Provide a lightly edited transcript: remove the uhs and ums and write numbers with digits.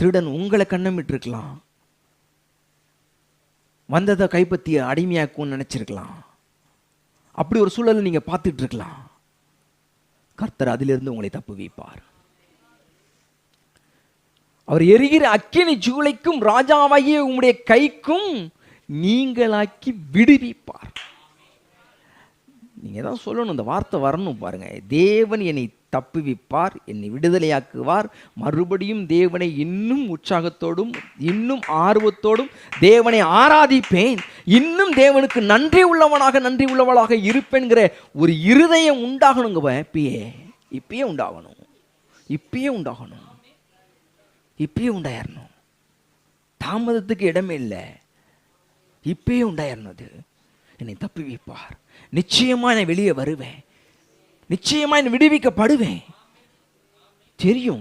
திருடன் உங்களை கண்ணமிட்டு இருக்கலாம், வந்ததை கைப்பற்றிய அடிமையாக்கும்னு நினைச்சிருக்கலாம். அப்படி ஒரு சூழலை நீங்க பார்த்துட்டு இருக்கலாம். கர்த்தர் அதிலிருந்து உங்களை தப்புவிப்பார். அவர் எரிகிற அக்கினி ஜூளைக்கும் ராஜாவாகிய உம்முடைய கைக்கும் நீங்களாக்கி விடுவிப்பார். நீங்க தான் சொல்லணும், இந்த வார்த்தை வரணும் பாருங்க. தேவன் என்னை தப்புவிப்பார், என்னை விடுதலையாக்குவார். மறுபடியும் தேவனை இன்னும் உற்சாகத்தோடும் இன்னும் ஆர்வத்தோடும் தேவனை ஆராதிப்பேன், இன்னும் தேவனுக்கு நன்றி உள்ளவளாக இருப்பேன்கிற ஒரு இருதயம் உண்டாகணுங்க. இப்பயே உண்டாகணும், இப்பயே உண்டாயிரணும். தாமதத்துக்கு இடமே இல்லை, இப்பயே உண்டாயிரணும். என்னை தப்புவிப்பார், நிச்சயமா நான் வெளியே வருவேன், நிச்சயமா நான் விடுவிக்கப்படுவேன். தெரியும்.